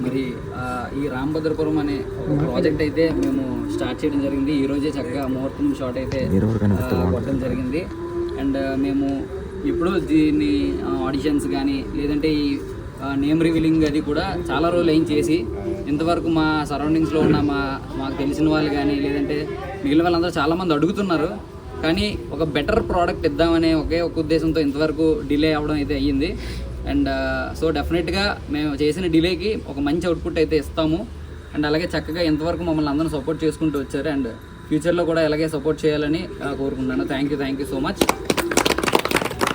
మరి ఈ రామభద్రపురం అనే ప్రాజెక్ట్ అయితే మేము స్టార్ట్ చేయడం జరిగింది. ఈరోజే చక్కగా ముహూర్తం షాట్ అయితే కొట్టడం జరిగింది. అండ్ మేము ఇప్పుడు దీన్ని ఆడిషన్స్ కానీ లేదంటే ఈ నేమ్ రివీలింగ్ అది కూడా చాలా రోజులు ఏం చేసి ఇంతవరకు మా సరౌండింగ్స్లో ఉన్న మాకు తెలిసిన వాళ్ళు కానీ లేదంటే మిగిలిన వాళ్ళందరూ చాలామంది అడుగుతున్నారు. కానీ ఒక బెటర్ ప్రోడక్ట్ ఇద్దామనే ఒకే ఒక ఉద్దేశంతో ఇంతవరకు డిలే అవ్వడం అయితే అయ్యింది. అండ్ సో డెఫినెట్గా మేము చేసిన డిలేకి ఒక మంచి అవుట్పుట్ అయితే ఇస్తాము. అండ్ అలాగే చక్కగా ఇంతవరకు మమ్మల్ని అందరూ సపోర్ట్ చేసుకుంటూ వచ్చారు. అండ్ ఫ్యూచర్లో కూడా ఇలాగే సపోర్ట్ చేయాలని కోరుకుంటున్నాను. Thank you so much.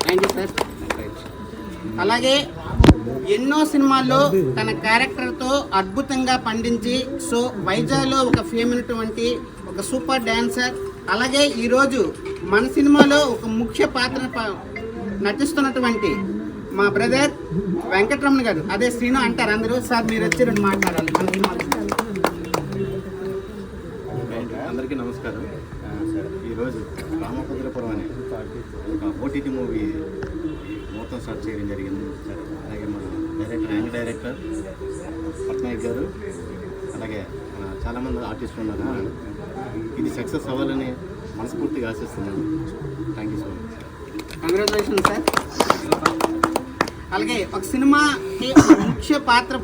Thank you sir. అలాగే ఎన్నో సినిమాల్లో తన క్యారెక్టర్తో అద్భుతంగా పండించి సో వైజాగ్లో ఒక ఫేమ్ అయినటువంటి ఒక సూపర్ డాన్సర్, అలాగే ఈరోజు మన సినిమాలో ఒక ముఖ్య పాత్ర నటిస్తున్నటువంటి మా బ్రదర్ వెంకటరమణ గారు, అదే శ్రీను అంటారు అందరూ. సార్ మీరు వచ్చి రెండు మాట్లాడాలి మన సినిమా. అందరికీ నమస్కారం. సార్ ఈరోజు రామభద్రపురం అనే ఒక ఓటీటీ మూవీ మొత్తం స్టార్ట్ చేయడం జరిగింది సార్. అలాగే మన యాంగ్ డైరెక్టర్ పట్నాయక్ గారు, అలాగే చాలామంది ఆర్టిస్టులు ఉన్నారు. ఇది సక్సెస్ అవ్వాలని మనస్ఫూర్తిగా ఆశిస్తున్నాను. Thank you so much. Congratulation sir. అలాగే ఒక సినిమాకి ముఖ్య పాత్ర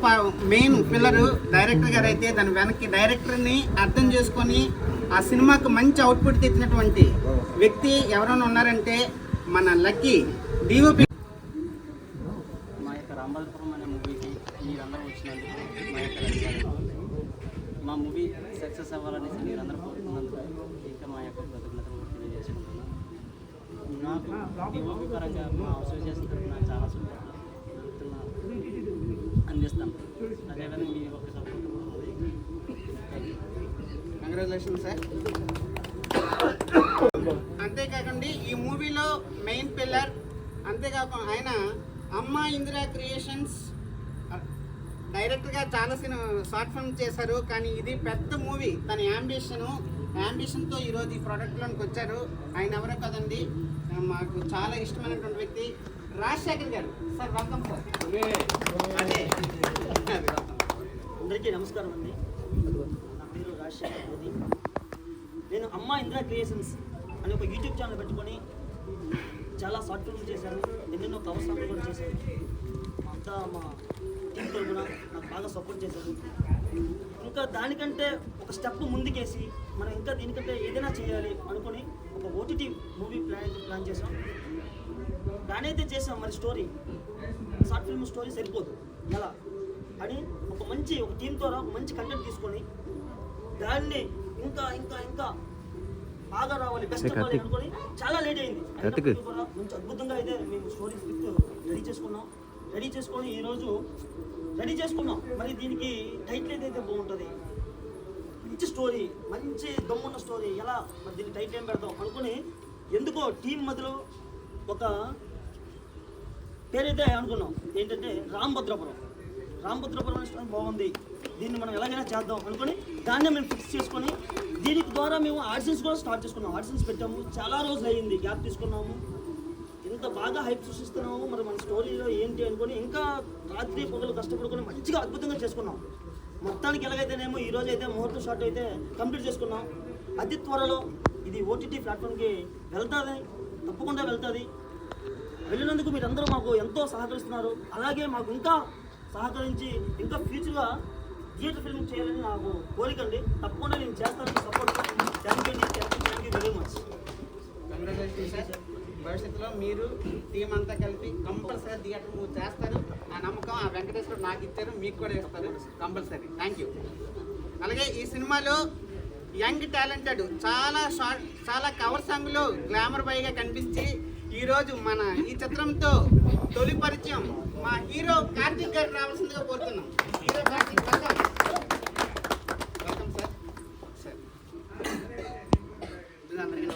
మెయిన్ పిల్లరు డైరెక్టర్ గారు అయితే దాని వెనక్కి డైరెక్టర్ని అర్థం చేసుకొని ఆ సినిమాకు మంచి అవుట్పుట్ తెచ్చినటువంటి వ్యక్తి ఎవరైనా ఉన్నారంటే మన లక్కీ డిఓపి. మా యొక్క రామభద్రపురం అనే మూవీకి మీరందరూ వచ్చినందుకు మా యొక్క మా మూవీ సక్సెస్ అవ్వాలని మీరందరూ కోరుకున్నందుకు ఇంకా మా యొక్క కృతజ్ఞతలు తెలియజేసుకుంటున్నాను. నాకు డిఓపి పరంగా మా అసోసియేషన్ తరఫున చాలా సపోర్ట్ అందిస్తాం. అదేవిధంగా మీ ఒక సపోర్ట్. Congratulation sir. అంతేకాకుండా ఈ మూవీలో మెయిన్ పిల్లర్, అంతేకాకుండా ఆయన అమ్మ ఇందిరా క్రియేషన్స్ డైరెక్ట్గా చాలా షార్ట్ ఫిల్మ్ చేశారు. కానీ ఇది పెద్ద మూవీ, తన యాంబిషన్తో ఈరోజు ఈ ప్రోడక్ట్లోనికి వచ్చారు. ఆయన ఎవరో కదండి, మాకు చాలా ఇష్టమైనటువంటి వ్యక్తి రాజశేఖర్ గారు. Sir welcome sir. అదే అందరికీ నమస్కారం అండి. నా పేరు రాజశేఖర్ మోదీ. నేను అమ్మ ఇందిరా క్రియేషన్స్ అనే ఒక యూట్యూబ్ ఛానల్ పెట్టుకొని చాలా షార్ట్ ఫిల్మ్స్ చేశాను, ఎన్నెన్నో కవర్ సాంగ్లు కూడా చేశాను. అంతా మా టీం తరఫున నాకు బాగా సపోర్ట్ చేశారు. ఇంకా దానికంటే ఒక స్టెప్ ముందుకేసి మనం ఇంకా దీనికంటే ఏదైనా చేయాలి అనుకొని ఒక ఓటీటీ మూవీ ప్లాన్ చేసాం. ప్లాన్ అయితే చేసాం, మరి స్టోరీ షార్ట్ ఫిల్మ్ స్టోరీ సరిపోదు ఎలా అని ఒక టీం ద్వారా మంచి కంటెంట్ తీసుకొని దాన్ని ఇంకా ఇంకా ఇంకా బాగా రావాలి, బెస్ట్ అవ్వాలి అనుకొని చాలా లేట్ అయింది. కూడా మంచి అద్భుతంగా అయితే మేము స్టోరీ స్క్రిప్ట్ రెడీ చేసుకొని ఈరోజు రెడీ చేసుకున్నాం. మరి దీనికి టైటిల్ ఏదైతే బాగుంటుంది, మంచి స్టోరీ, మంచి దమ్మున్న స్టోరీ, ఎలా మరి దీనికి టైటిల్ ఏం పెడతాం అనుకుని ఎందుకో టీం మధ్యలో ఒక పేరైతే అనుకున్నాం. ఏంటంటే రామభద్రపురం అనే బాగుంది, దీన్ని మనం ఎలాగైనా చేద్దాం అనుకుని దాన్నే మేము ఫిక్స్ చేసుకొని దీనికి ద్వారా మేము ఆడిషన్స్ కూడా స్టార్ట్ చేసుకున్నాం. ఆడిషన్స్ పెట్టాము, చాలా రోజులు అయ్యింది, గ్యాప్ తీసుకున్నాము. ఇంత బాగా హైప్ సృష్టిస్తున్నాము, మరి మన స్టోరీలో ఏంటి అనుకుని ఇంకా రాత్రి పొగలు కష్టపడుకొని మంచిగా అద్భుతంగా చేసుకున్నాం. మొత్తానికి ఎలాగైతేనేమో ఈరోజు అయితే ముహూర్తం షాట్ అయితే కంప్లీట్ చేసుకున్నాం. అతి త్వరలో ఇది ఓటీటీ ప్లాట్ఫామ్కి వెళ్తుంది, తప్పకుండా వెళ్తుంది. వెళ్ళినందుకు మీరందరూ మాకు ఎంతో సహకరిస్తున్నారు. అలాగే మాకు ఇంకా సహకరించి ఇంకా ఫ్యూచర్గా థియేటర్ ఫిల్మ్ చేయాలని నాకు కోరికండి. తప్పకుండా నేను చేస్తానని support. Thank you very much. Congratulation sir. భవిష్యత్తులో మీరు టీం అంతా కలిపి కంపల్సరీ థియేటర్ మూవ్ చేస్తారు. ఆ నమ్మకం ఆ వెంకటేశ్వర నాకు ఇచ్చారు, మీకు కూడా ఇస్తారు కంపల్సరీ. Thank you. అలాగే ఈ సినిమాలో యంగ్ టాలెంటెడ్ చాలా కవర్ సాంగ్లో గ్లామర్ బాయ్గా కనిపించి ఈరోజు మన ఈ చిత్రంతో తొలి పరిచయం మా హీరో కార్తిక్ గారు రావాల్సిందిగా కోరుతున్నాం. Hero Karthik, welcome sir. నా పేరు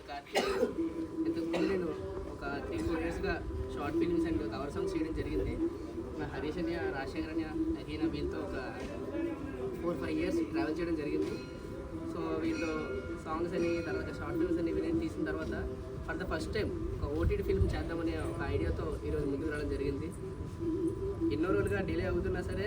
కార్తిక్. ఇంతకుముందు నేను ఒక 3-4 yearsగా short films and cover songs చేయడం జరిగింది. మా హరీష్ అన్య, రాజశేఖర్ అన్య, నహీనా వీళ్ళతో ఒక 4-5 years ట్రావెల్ చేయడం జరిగింది. సో వీళ్ళు సాంగ్స్ అని తర్వాత షార్ట్ ఫిల్మ్స్ అని ఇవన్నీ తీసిన తర్వాత ఫర్ ద ఫస్ట్ టైం ఒక ఓటీటీ ఫిల్మ్ చేద్దామని ఒక ఐడియాతో ఈరోజు ముందుకు రావడం జరిగింది. ఎన్నో రోజులుగా డిలే అవుతున్నా సరే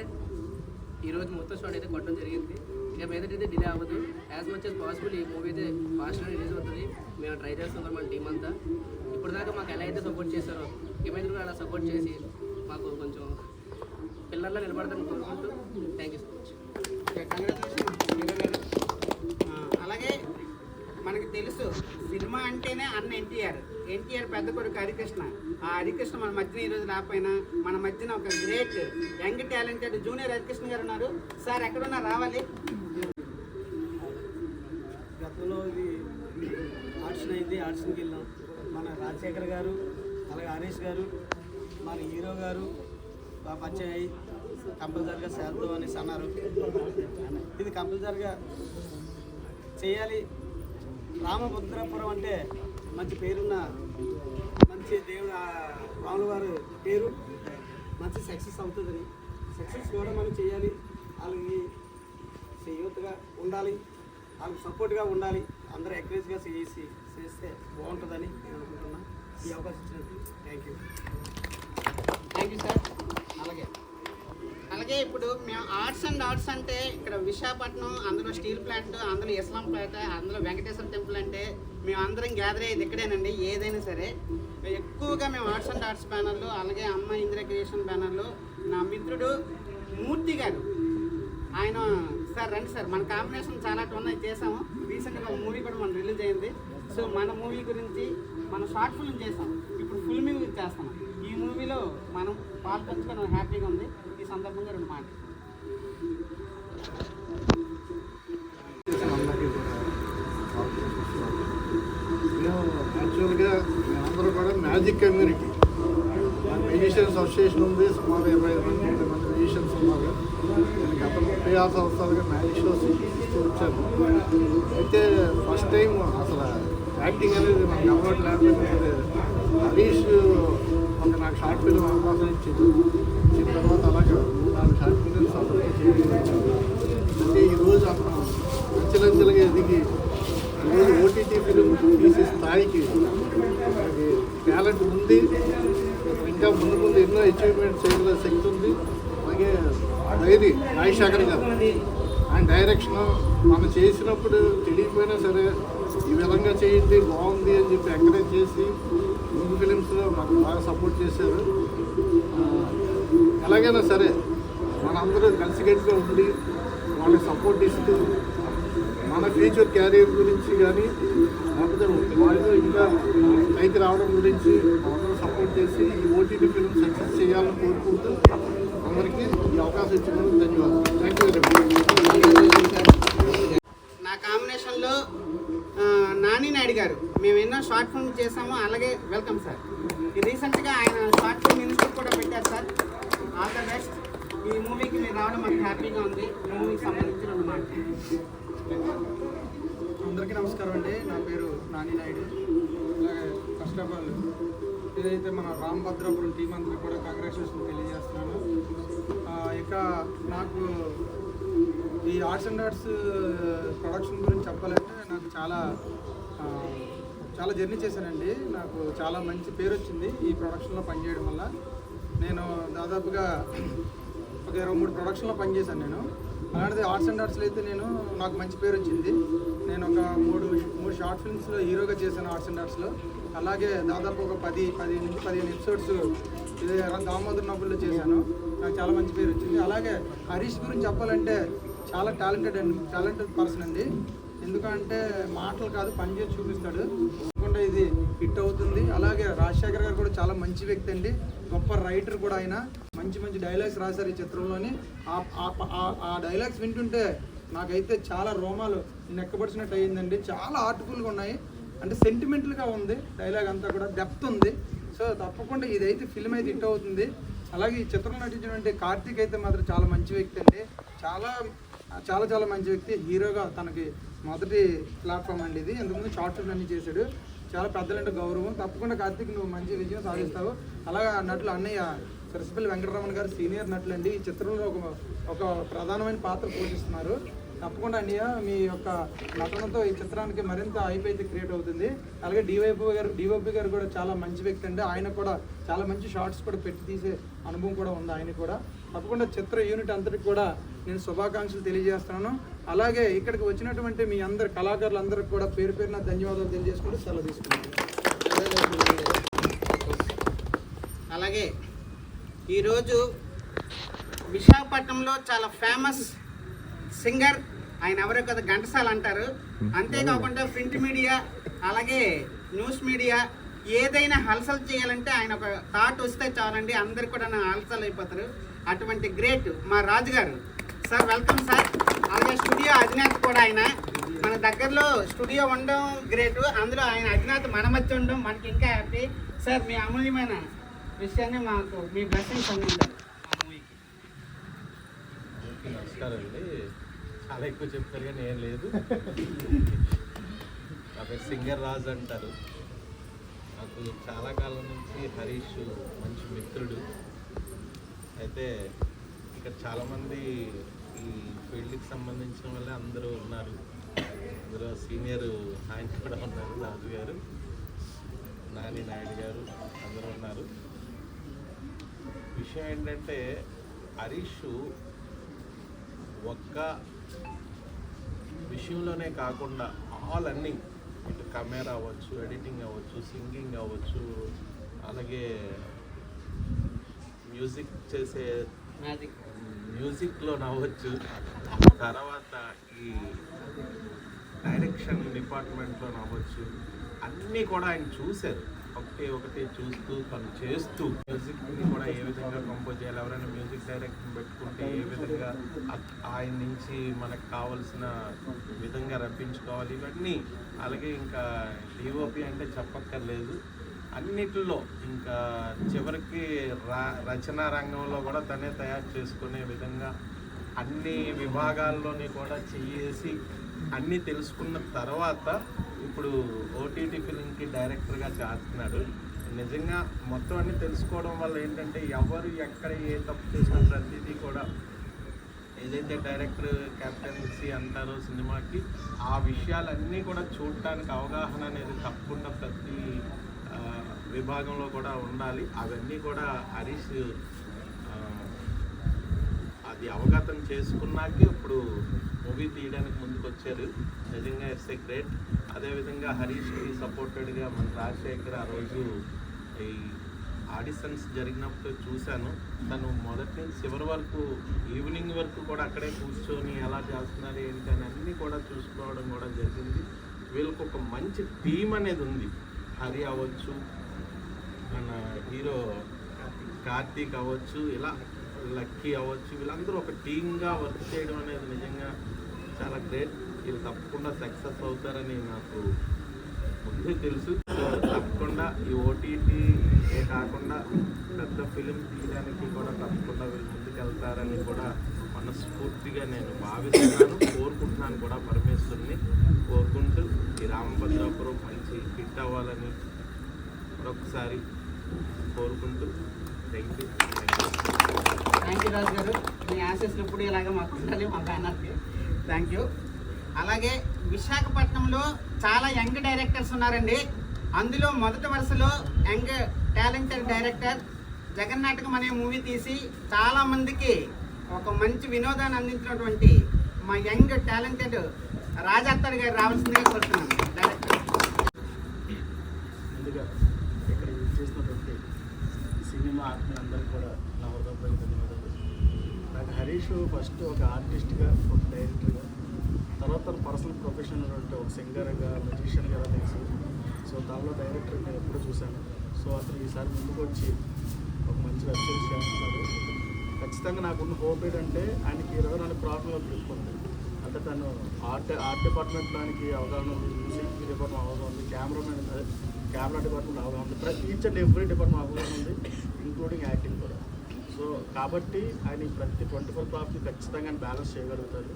ఈరోజు మొత్తం షాట్ అయితే కొట్టడం జరిగింది. ఇక మీదటైతే డిలే అవ్వదు. యాజ్ మచ్ యాజ్ పాసిబుల్ ఈ మూవీ అయితే ఫాస్ట్గా రిలీజ్ అవుతుంది. మేము ట్రై చేస్తున్నాం మన టీం అంతా. ఇప్పుడు దాకా మాకు ఎలా అయితే సపోర్ట్ చేస్తారో ఇక మీద కూడా అలా సపోర్ట్ చేసి మాకు కొంచెం పిల్లల్లో నిలబడతాను కోరుకుంటూ థ్యాంక్ యూ సో మచ్. అలాగే మనకి తెలుసు సినిమా అంటేనే అన్న ఎన్టీఆర్ పెద్ద కొడుకు హరికృష్ణ. ఆ హరికృష్ణ మన మధ్యన ఈరోజు రాకపోయినా మన మధ్యన ఒక great young talented junior Harikrishna గారు ఉన్నారు. సార్ ఎక్కడున్నా రావాలి. గతంలో ఇది ఆడిషన్ అయితే ఆడిషన్కి వెళ్ళాం. మన రాజశేఖర్ గారు అలాగే హరీష్ గారు మన హీరో గారు బాగా పరిచయం అయ్యి కంపల్సరిగా చేద్దాం అనేసి అన్నారు. ఇది కంపల్సరిగా చేయాలి. రామభద్రాపురం అంటే మంచి పేరున్న మంచి దేవుడు రాముల వారి పేరు మంచి సక్సెస్ అవుతుందని సక్సెస్ కూడా మనం చేయాలి. వాళ్ళకి యూత్గా ఉండాలి, వాళ్ళకి సపోర్ట్గా ఉండాలి, అందరూ ఎంకరేజ్గా చేస్తే బాగుంటుందని నేను అనుకుంటున్నాను. ఈ అవకాశం ఇచ్చినందుకు థ్యాంక్ యూ సార్. అలాగే ఇప్పుడు మేము ఆర్ట్స్ అంటే ఇక్కడ విశాఖపట్నం, అందులో స్టీల్ ప్లాంట్, అందులో ఇస్లాం ప్లాంట్, అందులో వెంకటేశ్వర టెంపుల్ అంటే మేము అందరం గ్యాదర్ అయ్యేది ఇక్కడేనండి. ఏదైనా సరే ఎక్కువగా మేము ఆర్ట్స్ బ్యానర్లు, అలాగే అమ్మ ఇందిరా క్రియేషన్ బ్యానర్లు నా మిత్రుడు మూర్తి గారు ఆయన సార్ రండి సార్, మన కాంబినేషన్ చాలా ఉన్నాయి చేసాము. రీసెంట్గా ఒక మూవీ కూడా మనం రిలీజ్ అయింది. సో మన మూవీ గురించి మనం షార్ట్ ఫిల్మ్ చేసాం, ఇప్పుడు ఫుల్ మూవీ చేస్తాం. ఈ మూవీలో మనం పాల్పంచుకొని హ్యాపీగా ఉంది. ఈ సందర్భంగా 2 మాటలు. యాక్చువల్గా మేమందరూ కూడా మ్యాజిక్ కమ్యూనిటీ, మ్యూజిషియన్స్ అసోసియేషన్ ఉంది. సుమారు 25 మంది మ్యూజిషియన్స్ ఉన్నారు. నేను గత 36 సంవత్సరాలుగా మ్యాజిక్ షోస్ ఇస్తూ వచ్చాను. అయితే ఫస్ట్ టైం అసలు యాక్టింగ్ అనేది మనకు అలవాటు లేకపోతే హరీష్ నాకు షార్ట్ ఫిల్మ్ అవకాశం ఇచ్చిన తర్వాత అలాగే 4 షార్ట్ ఫిల్మ్స్ అందరికీ చేయడం. అంటే ఈరోజు అతను అంచెలంచెలుగా ఎదిగి ఈరోజు ఓటీటీ ఫిలిం తీసే స్థాయికి టాలెంట్ ఉంది. ఇంకా ముందు ఎన్నో అచీవ్మెంట్ చేయగల శక్తి ఉంది. అలాగే డైరీ రాజశేఖర్ గారు ఆయన డైరెక్షన్ మనం చేసినప్పుడు తెలియకపోయినా సరే ఈ విధంగా చేయండి బాగుంది అని చెప్పి ఎంకరేజ్ చేసి ముందు ఫిలిమ్స్లో మాకు బాగా సపోర్ట్ చేశారు. ఎలాగైనా సరే మనందరూ కలిసికట్టుగా ఉండి వాళ్ళకి సపోర్ట్ ఇస్తూ మన ఫ్యూచర్ క్యారియర్ గురించి కానీ లేకపోతే వాళ్ళు ఇంకా పైకి రావడం గురించి అందరూ సపోర్ట్ చేసి ఈ ఓటీటీ ఫిల్మ్ సక్సెస్ చేయాలని కోరుకుంటూ అందరికీ ఈ అవకాశం ఇచ్చినందుకు ధన్యవాదాలు. Thank you very much. నా కాంబినేషన్లో నాని నాయుడు గారు మేము ఎన్నో షార్ట్ ఫిల్మ్ చేసాము. అలాగే వెల్కమ్ సార్. రీసెంట్గా ఆయన షార్ట్ ఫిల్మ్ ఇన్స్టిట్యూట్ కూడా పెట్టారు సార్. All the best. ఈ మూవీకి మీరు రావడం మాకు హ్యాపీగా ఉంది. ఈ మూవీకి సంబంధించి 2 మాటలు. అందరికీ నమస్కారం అండి. నా పేరు నాని నాయుడు. అలాగే ఫస్ట్ ఆఫ్ ఆల్ ఏదైతే మన రామభద్రాపురం టీం అందరికీ కూడా కంగ్రాచులేషన్ తెలియజేస్తున్నాను. ఇక నాకు ఈ ఆర్ట్స్ అండ్ ఆర్ట్స్ ప్రొడక్షన్ గురించి చెప్పాలంటే నాకు చాలా జర్నీ చేశానండి. నాకు చాలా మంచి పేరు వచ్చింది ఈ ప్రొడక్షన్లో పనిచేయడం వల్ల. నేను దాదాపుగా ఒక 23 ప్రొడక్షన్లో పనిచేశాను నేను. అలాంటిది ఆర్ట్స్ అండ్ ఆర్ట్స్లో అయితే నాకు మంచి పేరు వచ్చింది. నేను ఒక 3 షార్ట్ ఫిల్మ్స్లో హీరోగా చేశాను ఆర్ట్స్ అండ్ ఆర్ట్స్లో. అలాగే దాదాపు ఒక 10-15 ఎపిసోడ్స్ దామోదర్ నవ్వుల్లో చేశాను. నాకు చాలా మంచి పేరు వచ్చింది. అలాగే హరీష్ గురించి చెప్పాలంటే చాలా టాలెంటెడ్ పర్సన్ అండి. ఎందుకంటే మాటలు కాదు పని చేసి చూపిస్తాడు. తప్పకుండా ఇది హిట్ అవుతుంది. అలాగే రాజశేఖర్ గారు కూడా చాలా మంచి వ్యక్తి అండి. గొప్ప రైటర్ కూడా ఆయన. మంచి డైలాగ్స్ రాశారు ఈ చిత్రంలోని. ఆ డైలాగ్స్ వింటుంటే నాకైతే చాలా రోమాలు నెక్కబడిచినట్టు అయ్యిందండి. చాలా ఆర్ట్ఫుల్గా ఉన్నాయి. అంటే సెంటిమెంటల్గా ఉంది డైలాగ్ అంతా కూడా, డెప్త్ ఉంది. సో తప్పకుండా ఇదైతే ఫిల్మ్ అయితే హిట్ అవుతుంది. అలాగే ఈ చిత్రంలో నటించినటువంటి కార్తీక్ అయితే మాత్రం చాలా మంచి వ్యక్తి అండి. చాలా మంచి వ్యక్తి. హీరోగా తనకి మొదటి ప్లాట్ఫామ్ అండి ఇది. ఇంతకుముందు షార్ట్ ఫిల్మ్ అన్ని చేశాడు. చాలా పెద్దలంటే గౌరవం. తప్పకుండా కార్తీక్ నువ్వు మంచి విజయం సాధిస్తావు. అలాగే నటులు అన్నయ్య సరస్పల్లి వెంకటరమణ గారు సీనియర్ నటులండి. ఈ చిత్రంలో ఒక ప్రధానమైన పాత్ర పోషిస్తున్నారు. తప్పకుండా అన్నయ్య మీ యొక్క నటనతో ఈ చిత్రానికి మరింత హైప్ అయితే క్రియేట్ అవుతుంది. అలాగే డివైపీ గారు కూడా చాలా మంచి వ్యక్తి అండి. ఆయన కూడా చాలా మంచి షార్ట్స్ కూడా పెట్టి తీసే అనుభవం కూడా ఉంది ఆయన కూడా. తప్పకుండా చిత్ర యూనిట్ అంతటికి కూడా నేను శుభాకాంక్షలు తెలియజేస్తున్నాను. అలాగే ఇక్కడికి వచ్చినటువంటి మీ అందరు కళాకారులందరికీ కూడా పేరు పేరున ధన్యవాదాలు తెలియజేసుకుంటూ సెలవు తీసుకుంటాను. అలాగే ఈరోజు విశాఖపట్నంలో చాలా ఫేమస్ సింగర్ ఆయన ఎవరో కదా ఘంటసాల అంటారు. అంతేకాకుండా ప్రింట్ మీడియా అలాగే న్యూస్ మీడియా ఏదైనా హల్చల్ చేయాలంటే ఆయన ఒక థాట్ వస్తే చాలండి, అందరు కూడా హల్చల్ అయిపోతారు. అటువంటి గ్రేట్ మా రాజు గారు. Sir welcome sir. అలాగే స్టూడియో అధినేత కూడా ఆయన. మన దగ్గరలో స్టూడియో ఉండడం గ్రేట్, అందులో ఆయన అధినేత మన మధ్య ఉండడం మనకి ఇంకా హ్యాపీ. సార్ మీ అమూల్యమైన విషయాన్ని మాకు మీ బ్లెస్సింగ్స్ అందించారు. నమస్కారం అండి. చాలా ఎక్కువ చెప్తారు కానీ ఏం లేదు. నా పేరు సింగర్ రాజు అంటారు. నాకు చాలా కాలం నుంచి హరీష్ మంచి మిత్రుడు. అయితే ఇక్కడ చాలామంది ఈ ఫీల్డ్కి సంబంధించిన వాళ్ళే అందరూ ఉన్నారు. అందులో సీనియర్ ఆయన కూడా ఉన్నారు, రాజు గారు, నాని నాయుడు గారు అందరూ ఉన్నారు. విషయం ఏంటంటే హరీష్ ఒక్క విషయంలోనే కాకుండా అన్నీ ఇటు కెమెరా అవ్వచ్చు, ఎడిటింగ్ అవ్వచ్చు, సింగింగ్ అవ్వచ్చు, అలాగే మ్యూజిక్ చేసే మ్యూజిక్లో నవ్వచ్చు, తర్వాత ఈ డైరెక్షన్ డిపార్ట్మెంట్లో నవ్వచ్చు, అన్నీ కూడా ఆయన చూశారు. ఒకటి చూస్తూ తను చేస్తూ మ్యూజిక్ని కూడా ఏ విధంగా కంపోజ్ చేయాలి, ఎవరైనా మ్యూజిక్ డైరెక్షన్ పెట్టుకుంటే ఏ విధంగా ఆయన నుంచి మనకు కావాల్సిన విధంగా రప్పించుకోవాలి, ఇవన్నీ. అలాగే ఇంకా డిఓపి అంటే చెప్పక్కర్లేదు. అన్నిటిలో ఇంకా చివరికి రచనా రంగంలో కూడా తనే తయారు చేసుకునే విధంగా అన్ని విభాగాల్లోని కూడా చేసి అన్నీ తెలుసుకున్న తర్వాత ఇప్పుడు ఓటీటీ ఫిల్మ్కి డైరెక్టర్గా చేస్తున్నాడు. నిజంగా మొత్తం అన్నీ తెలుసుకోవడం వల్ల ఏంటంటే ఎవరు ఎక్కడ ఏ తప్పు చేసిన ప్రతిదీ కూడా ఏదైతే డైరెక్టర్ కెప్టెన్సీ అంటారో సినిమాకి ఆ విషయాలన్నీ కూడా చూడటానికి అవగాహన అనేది తప్పకుండా ప్రతి విభాగంలో కూడా ఉండాలి. అవన్నీ కూడా హరీష్ అది అవగతం చేసుకున్నాకే ఇప్పుడు మూవీ తీయడానికి ముందుకు వచ్చారు. నిజంగా ఇట్స్ ఏ గ్రేట్. అదేవిధంగా హరీష్కి సపోర్టెడ్గా మన రాజశేఖర్ ఆ రోజు ఈ ఆడిషన్స్ జరిగినప్పుడు చూశాను. తను మొదటి నుంచి చివరి వరకు ఈవినింగ్ వరకు కూడా అక్కడే కూర్చొని ఎలా చేస్తున్నారు ఏంటి అని అన్నీ కూడా చూసుకోవడం కూడా జరిగింది. వీళ్ళకి ఒక మంచి టీం అనేది ఉంది. హరి అవ్వచ్చు, మన హీరో కార్తీక్ అవ్వచ్చు, ఇలా లక్కీ అవ్వచ్చు, వీళ్ళందరూ ఒక టీమ్గా వర్క్ చేయడం అనేది నిజంగా చాలా గ్రేట్. వీళ్ళు తప్పకుండా సక్సెస్ అవుతారని నాకు ముందే తెలుసు. సో తప్పకుండా ఈ ఓటీటీ కాకుండా పెద్ద ఫిలిం తీయడానికి కూడా తప్పకుండా వీళ్ళు ముందుకు వెళ్తారని కూడా మనస్ఫూర్తిగా నేను భావిస్తున్నాను, కోరుకుంటున్నాను కూడా. పరమేశ్వరుని కోరుకుంటూ ఈ రామభద్రాపురం మంచి హిట్ అవ్వాలని మరొకసారి కోరుకుంటూ థ్యాంక్ యూ. థ్యాంక్ యూ రాజు గారు. మీ ఆశీస్సులు ఇప్పుడు ఇలాగా మాకు ఉండాలి, మా బ్యానర్కి. Thank you. అలాగే విశాఖపట్నంలో చాలా యంగ్ డైరెక్టర్స్ ఉన్నారండి. అందులో మొదటి వరుసలో యంగ్ టాలెంటెడ్ డైరెక్టర్ జగన్నాటకం అనే మూవీ తీసి చాలామందికి ఒక మంచి వినోదాన్ని అందించినటువంటి మా యంగ్ టాలెంటెడ్ రాజాత్తర్ గారు రావాల్సిందిగా కోరుతున్నాను. డైరెక్టర్ ముందుగా ఇక్కడ చేసినటువంటి సినిమా ఆత్మీయులందరికీ కూడా నా హృదయపూర్వక ధన్యవాదాలు. నాకు హరీష్ ఫస్ట్ ఒక ఆర్టిస్ట్గా, ఒక డైరెక్టర్గా, తర్వాత పర్సనల్ ప్రొఫెషన్ ఉన్నటువంటి ఒక సింగర్గా, మ్యూజిషియన్గా తెలుసు. సో దానిలో డైరెక్టర్ నేను ఎప్పుడూ చూశాను. సో అతను ఈసారి ముందుకు వచ్చి ఒక మంచి వెబ్ సిరీస్ చేస్తున్నారు. ఖచ్చితంగా నాకున్న హోప్ ఏంటంటే ఆయనకి 24 ప్రాబ్లంలో తెలుసుకుంది. అంటే తను ఆర్ట్ డిపార్ట్మెంట్లోనికి అవగాహన ఉంది, మ్యూజిక్ డిపార్ట్మెంట్ అవగాహన ఉంది, కెమెరా డిపార్ట్మెంట్ అవగాహన ఉంది, ప్రతి ఈచ్ అండ్ ఎవ్రీ డిపార్ట్మెంట్ అవగాహన ఉంది, ఇంక్లూడింగ్ యాక్టింగ్ కూడా. సో కాబట్టి ఆయన ప్రతి 24 క్రాఫ్ట్ని ఖచ్చితంగా బ్యాలెన్స్ చేయగలుగుతారు.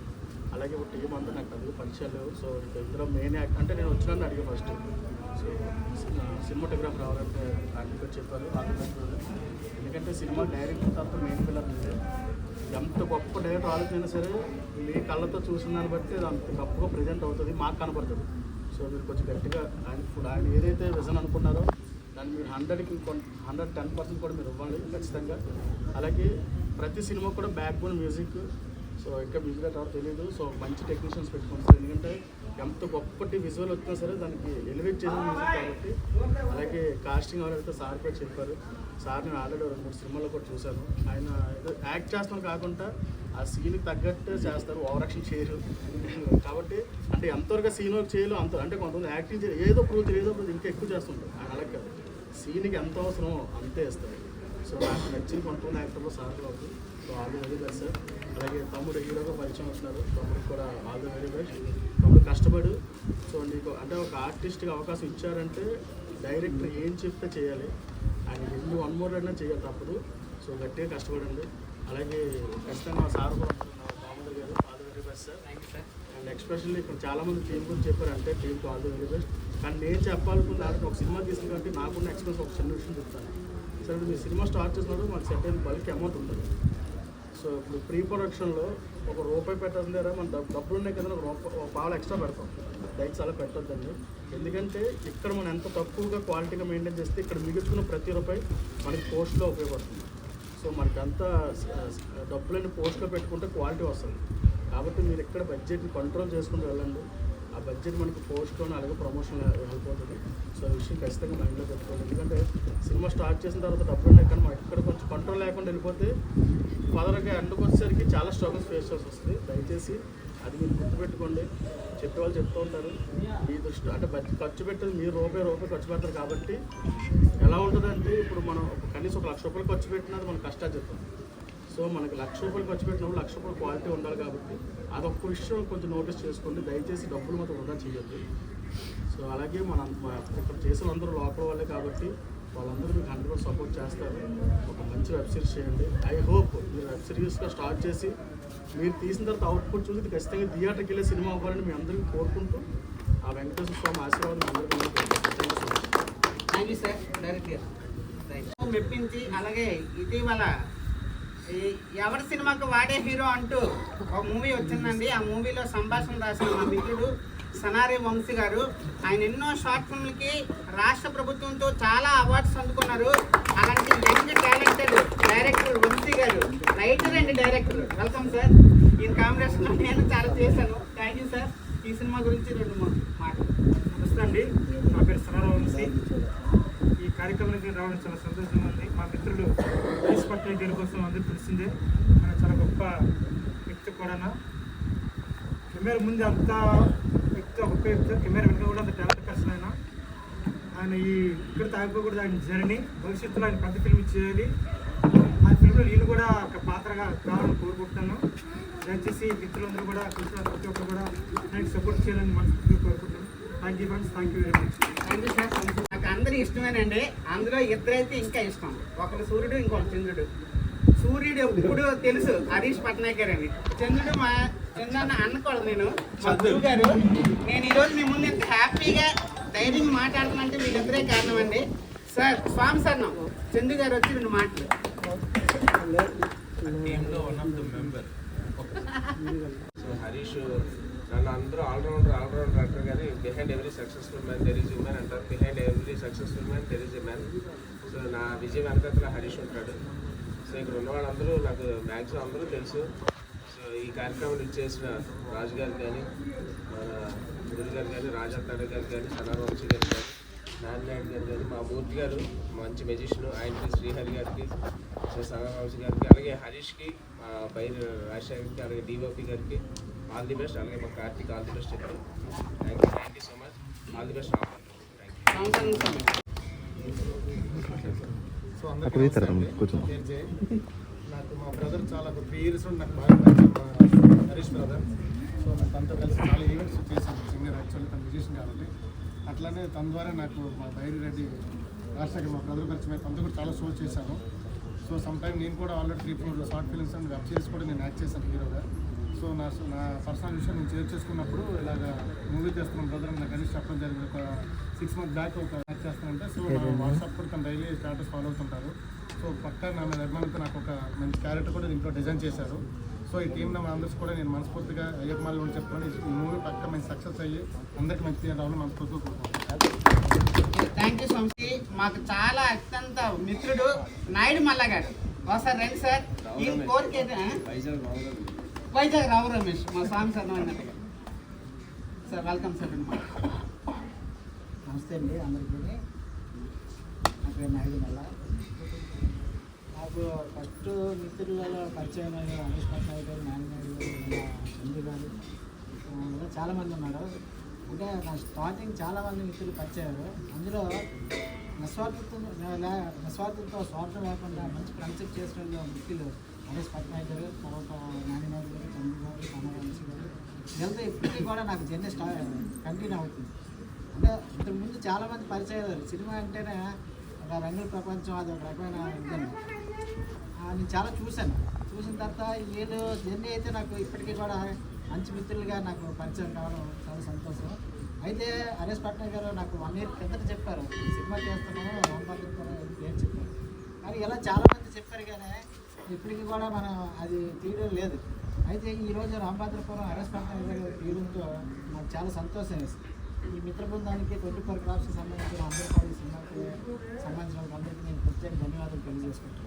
అలాగే ఒక టీం అంతా నాకు పెద్దగా పరిచయాలు లేవు. సో ఇందులో మెయిన్ యాక్ట్ అంటే నేను వచ్చినాను అడిగా ఫస్ట్. సో సినిమాటోగ్రాఫర్ ఎవరంటే కార్తీక్ చెప్పారు. ఎందుకంటే సినిమా డైరెక్టర్ తర్వాత మెయిన్ పిల్లర్ ఉంది. ఎంత గొప్ప డైరెక్టర్ ఆలోచన సరే మీ కళ్ళతో చూసిన దాన్ని బట్టి అది అంత గొప్పగా ప్రజెంట్ అవుతుంది, మాకు కనపడుతుంది. సో మీరు కొంచెం గట్టిగా ఆయన ఏదైతే విజన్ అనుకున్నారో దాన్ని మీరు 110% కూడా మీరు ఇవ్వాలి ఖచ్చితంగా. అలాగే ప్రతి సినిమా కూడా బ్యాక్ బోన్ మ్యూజిక్. సో ఇంకా మ్యూజిక్ ఎవరు తెలియదు. సో మంచి టెక్నీషియన్స్ పెట్టుకుంటారు, ఎందుకంటే ఎంత గొప్పటి విజువల్ వచ్చినా సరే దానికి ఎలివేట్ చేసిన మ్యూజిక్ కాబట్టి. అలాగే కాస్టింగ్ ఎవరైతే సార్ కూడా చెప్పారు, సార్ నేను ఆల్రెడీ 2-3 సినిమాల్లో కూడా చూశాను. ఆయన ఏదో యాక్ట్ చేస్తున్నారు కాకుండా ఆ సీన్కి తగ్గట్టు చేస్తారు, ఓవర్ యాక్షన్ చేయరు కాబట్టి. అంటే ఎంతవరకు సీన్ వర్క్ చేయరు అంత, అంటే కొంతమంది యాక్టింగ్ ఏదో ప్రూవ్ ఇంకా ఎక్కువ చేస్తుంటారు. ఆయన అలాగే కాదు, సీన్కి ఎంత అవసరమో అంతే ఇస్తారు. సో నాకు నచ్చిన కొంతమంది యాక్టర్లో సార్లు అవుతుంది. So all the very best sir. అలాగే తమ్ముడు హీరోగా పరిచయం అవుతున్నారు, తమ్ముడు కూడా ఆల్ ది వెరీ బెస్ట్. తమ్ముడు కష్టపడు. సో నీకు అంటే ఒక ఆర్టిస్ట్కి అవకాశం ఇచ్చారంటే డైరెక్టర్ ఏం చెప్తే చేయాలి, ఆయన ఎన్ని 1 more అయినా చేయాలి తప్పదు. సో గట్టిగా కష్టపడండి. అలాగే ఖచ్చితంగా మా సార్ కూడా దామోదర్ గారు all the very best sir. And especially ఇక్కడ చాలామంది టీం గురించి చెప్పారంటే టీంకి ఆల్ ది వెరీ బెస్ట్. కానీ నేను చెప్పాలనుకున్న దాంట్లో ఒక సినిమా తీసుకుని కాబట్టి నాకున్న ఎక్స్పీరియన్స్ ఒక చిన్న విషయం చెప్తాను. సరే ఇప్పుడు మీ సినిమా స్టార్ట్ చేసినప్పుడు మాకు సెట్ అయిన బల్క్ అమౌంట్ ఉంటుంది. సో ఇప్పుడు ప్రీ ప్రొడక్షన్లో ₹1 పెట్టాల్సిన దగ్గర మన డబ్బులు ఉన్నాయి కదా, ఒక పావులు ఎక్స్ట్రా పెడతాం. దయచేసి అలా పెట్టొద్దండి, ఎందుకంటే ఇక్కడ మనం ఎంత తక్కువగా క్వాలిటీగా మెయింటైన్ చేస్తే ఇక్కడ మిగులుతున్న ప్రతి రూపాయి మనకి పోస్ట్లో ఉపయోగపడుతుంది. సో మనకి అంతా డబ్బులని పోస్ట్లో పెట్టుకుంటే క్వాలిటీ వస్తుంది. కాబట్టి మీరు ఇక్కడ బడ్జెట్ని కంట్రోల్ చేసుకుంటూ వెళ్ళండి. ఆ బడ్జెట్ మనకి పోస్ట్లోనే అలాగే ప్రమోషన్ హెల్ప్ అవుతుంది. సో ఈ విషయం ఖచ్చితంగా మైండ్లో పెట్టుకోండి, ఎందుకంటే సినిమా స్టార్ట్ చేసిన తర్వాత డబ్బులు ఉన్నాయి కానీ మనకి ఇక్కడ కొంచెం కంట్రోల్ లేకుండా వెళ్ళిపోతే ఫర్దర్గా ఎండ్కి వచ్చేసరికి చాలా స్ట్రగుల్స్ ఫేస్ చేయాల్సి వస్తుంది. దయచేసి అది మీరు గుర్తుపెట్టుకోండి. చెప్పేవాళ్ళు చెప్తూ ఉంటారు, మీ దృష్టి అంటే ఖర్చు పెట్టేది మీరు రూపాయి ఖర్చు పెడతారు కాబట్టి ఎలా ఉంటుందంటే ఇప్పుడు మనం కనీసం ₹1,00,000 ఖర్చు పెట్టినది మన కష్టాలు చెప్తాం. సో మనకి ₹1,00,000 ఖర్చు పెట్టినప్పుడు ₹1,00,000 క్వాలిటీ ఉండాలి కాబట్టి అదొక్క విషయం కొంచెం నోటీస్ చేసుకోండి. దయచేసి డబ్బులు మాత్రం వృధా చేయొద్దు. సో అలాగే ఇక్కడ చేసిన అందరూ లోకల్ వాళ్ళే కాబట్టి వాళ్ళందరూ మీకు 100% సపోర్ట్ చేస్తారు. ఒక మంచి వెబ్ సిరీస్ చేయండి. ఐ హోప్ మీరు వెబ్ సిరీస్గా స్టార్ట్ చేసి మీరు తీసిన తర్వాత అవుట్పుట్ చూసి ఇది ఖచ్చితంగా థియేటర్కి వెళ్ళే సినిమా అవ్వాలని మీ అందరికీ కోరుకుంటూ ఆ వెంకటేశ్వర స్వామి ఆశీర్వాదం అందరికీ. Thank you sir. డైరెక్టర్ మెప్పించి అలాగే ఇటీవల ఎవరి సినిమాకు వాడే హీరో అంటూ ఒక మూవీ వచ్చిందండి. ఆ మూవీలో సంభాషణ రాసిన మా మిత్రుడు సనారి వంశీ గారు. ఆయన ఎన్నో షార్ట్ ఫిల్మ్లకి రాష్ట్ర ప్రభుత్వంతో చాలా అవార్డ్స్ అందుకున్నారు. అలాంటి యంగ్ టాలెంటెడ్ డైరెక్టర్ వంశీ గారు, writer and director. Welcome sir. ఈ కాంబినేషన్లో నేను చాలా చేశాను. Thank you sir. ఈ సినిమా గురించి 2 మాటలు. నమస్తే అండి, నా పేరు సనారి వంశీ. ఈ కార్యక్రమానికి రావడం చాలా సంతోషంగా ఉంది. మా మిత్రులు హరీష్ పట్నాయక్ గారి కోసం అందరూ తెలిసిందే, ఆయన చాలా గొప్ప వ్యక్తి కూడా. కెమెరా ముందు అంత వ్యక్తి గొప్ప వ్యక్తి, కెమెరా వెనుక కూడా అంత టాలెంట్ పర్సన్. ఆయన ఇక్కడ తాగిపోకూడదు ఆయన జర్నీ. భవిష్యత్తులో ఆయన పెద్ద ఫిల్మ్ చేయాలి. ఆ ఫిల్మ్లో నేను కూడా ఒక పాత్రగా కావాలని కోరుకుంటున్నాను. దయచేసి మిత్రులందరూ కూడా తెలిసిన ప్రతి ఒక్కరు కూడా ఆయనకి సపోర్ట్ చేయాలని మనస్ఫూర్తిగా కోరుకుంటున్నాను. Thank you friends. Thank you very much. Thank you sir. నాకు అందరూ ఇష్టమేనండి. అందులో ఇద్దరైతే ఇంకా ఇష్టం, ఒకరు సూర్యుడు ఇంకొకరు చంద్రుడు. సూర్యుడు ఎప్పుడు తెలుసు హరీష్ పట్నాయక్ గారు అని, చంద్రుడు మా చంద్రన్న అనకూడదు నేను, మా గురువు గారు. నేను ఈరోజు మీ ముందు ఎంత హ్యాపీగా ధైర్యంగా మాట్లాడుతున్నంటే వీళ్ళిద్దరే కారణం అండి. సార్ స్వామి సార్ చంద్రు గారు వచ్చి 2 మాటలు. టీంలో one of the member. So Harish నన్ను అందరూ ఆల్రౌండర్ అంటారు కానీ behind every successful man there is a man అంటారు. Behind every successful man there is a man. So నా విజయం వెనకాల హరీష్ ఉంటాడు. సో ఇక్కడ ఉన్న వాళ్ళందరూ నాకు మ్యాక్సిమం అందరూ తెలుసు. సో ఈ కార్యక్రమం ఇచ్చేసిన రాజు గారు కానీ, మన గురు గారు కానీ, రాజాతార గారు కానీ, సనారి వంశీ గారు కానీ, నారాయణ గారు కానీ, మా మూర్తి గారు మంచి మెజిషియన్, ఆయనకి శ్రీహరి గారికి, సో సనారి వంశీ గారికి, అలాగే హరీష్కి, మా బైర్ రాజశేఖర్కి, అలాగే డిఓపి గారికి ఆల్ ది బెస్ట్. అలాగే మా కార్తీక్ ఆల్ ది బెస్ట్ చెప్తాను. Thank you so much. All the best. So అందరికీ నాకు మా బ్రదర్ చాలా 3 years నుండి నాకు బాగా నచ్చిన హరీష్ బ్రదర్. సో మేము తనతో కలిసి చాలా ఈవెంట్స్ చేశాను. సింగర్ యాక్చువల్లీ తన మ్యూజిషియన్ కాబట్టి. అట్లానే తన ద్వారా నాకు మా బైరి రెడ్డి రాజశేఖర్ మా బ్రదర్ పరిచయం తనతో కూడా చాలా షోస్ చేశాను. సో సమ్ టైమ్ నేను కూడా already 3-4 short films and web series కూడా నేను యాక్ట్ చేశాను హీరోగా. సో నా పర్సనల్ విషయం నేను షేర్ చేసుకున్నప్పుడు ఇలాగ మూవీ చేస్తున్నాను బ్రదర్ నాకు కలిసి చెప్పడం జరిగింది. ఒక 6 months బ్యాక్ ఒక వర్క్ చేస్తానంటే సో నా వాట్సాప్ కూడా తను డైలీ స్టాటస్ ఫాలో అవుతుంటారు. సో పక్కా నా మీద అభిమానంతో నాకు ఒక మంచి క్యారెక్టర్ కూడా దీంట్లో డిజైన్ చేశారు. సో ఈ టీం మెంబర్స్ కూడా నేను మనస్ఫూర్తిగా అయ్యప్ప మాల నుండి చెప్తున్నాను, ఈ మూవీ పక్క మంచి సక్సెస్ అయ్యి అందరికీ మంచి రావాలని మనస్ఫూర్తిగా కోరుకుంటున్నాను. థ్యాంక్ యూ సోమసి. మాకు చాలా అత్యంత మిత్రుడు నాయుడు మల్ల గారు. ఒకసారి రండి సార్. ఈ కోరిక వైజాగ్ రావు రమేష్ మా స్వామి సార్ అన్నట్టుగా. Sir welcome sir. నమస్తే అండి అందరికీ. నా పేరు నాయుడు మల్ల. నాకు ఫస్ట్ మిత్రులలో పరిచయం రమేష్ పట్నాయక్ గారు, నారాయణ గారు, చంద్రు గారు ఇలా చాలామంది ఉన్నారు. అంటే నా స్టార్టింగ్ చాలామంది మిత్రులు పరిచయారు. అందులో నిస్వార్థంతో స్వార్థం లేకుండా మంచి ఫ్రెండ్షిప్ చేసిన మిత్రులు రమేష్ పట్నాయక్ గారు, తర్వాత నారాయణ గారు, చంద్రు గారు, కమరాంశి గారు. వీళ్ళతో ఇప్పటికీ కూడా నాకు జర్నీ కంటిన్యూ అవుతుంది. అంటే ఇంతకుముందు చాలామంది పరిచయాలు. సినిమా అంటేనే ఒక రంగుల ప్రపంచం, అది ఒక రకమైన ఇదండి. నేను చాలా చూశాను. చూసిన తర్వాత వీళ్ళు జర్నీ అయితే నాకు ఇప్పటికీ కూడా మంచి మిత్రులుగా నాకు పరిచయం కావడం చాలా సంతోషం. అయితే హరీష్ పట్నాయక్ గారు నాకు 1 year కిందట చెప్పారు, సినిమా చేస్తున్నాము రాంభద్రపురం పేరు చెప్పారు. కానీ ఇలా చాలామంది చెప్పారు కానీ ఇప్పటికీ కూడా మనం అది తీయడం లేదు. అయితే ఈరోజు రాంభద్రపురం హరీష్ పట్నాయక్ గారు తీయడంతో నాకు చాలా సంతోషం వేసింది. ఈ మిత్ర బృందానికి 24 క్రాఫ్ట్స్కి సంబంధించిన అందరూ కూడా ఈ సినిమాకి సంబంధించిన అందరికీ నేను ప్రత్యేక ధన్యవాదాలు తెలియజేసుకుంటాను.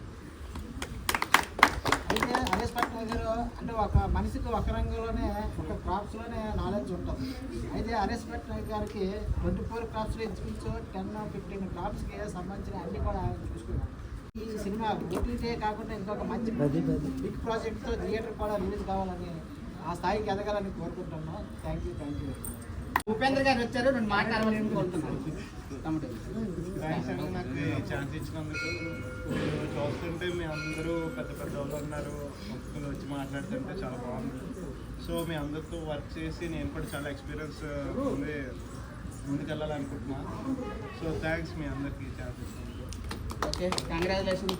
అయితే హరీష్ పట్నాయక్ గారు అంటే ఒక మనిషికి ఒక రంగంలోనే ఒక క్రాఫ్ట్స్లోనే నాలెడ్జ్ ఉంటుంది. అయితే హరీష్ పట్నాయక్ గారికి 24 క్రాఫ్ట్స్లో ఇంచుమించు 10-15 క్రాఫ్ట్స్కి సంబంధించిన అన్నీ కూడా ఆయన చూసుకున్నాను. ఈ సినిమా ఓటీటీ కాకుండా ఇంకొక మంచి బిగ్ ప్రాజెక్ట్తో థియేటర్ కూడా రిలీజ్ కావాలని ఆ స్థాయికి ఎదగాలని కోరుకుంటున్నాను. Thank you. ఉపేంద్ర గారు వచ్చారు, నేను మాట్లాడవలసింది కోరుతున్నాను. థ్యాంక్స్ అండి నాకు ఛాన్స్ ఇచ్చినందుకు. చూస్తుంటే మీ అందరూ పెద్ద పెద్ద వాళ్ళు ఉన్నారు, ఒక్కరు వచ్చి మాట్లాడుతుంటే చాలా బాగుంది. సో మీ అందరితో వర్క్ చేసి నేను కూడా చాలా ఎక్స్పీరియన్స్ ఉంది, ముందుకెళ్ళాలనుకుంటున్నాను. సో థ్యాంక్స్ మీ అందరికీ ఛాన్స్ ఇచ్చినందుకు. Okay, congratulation.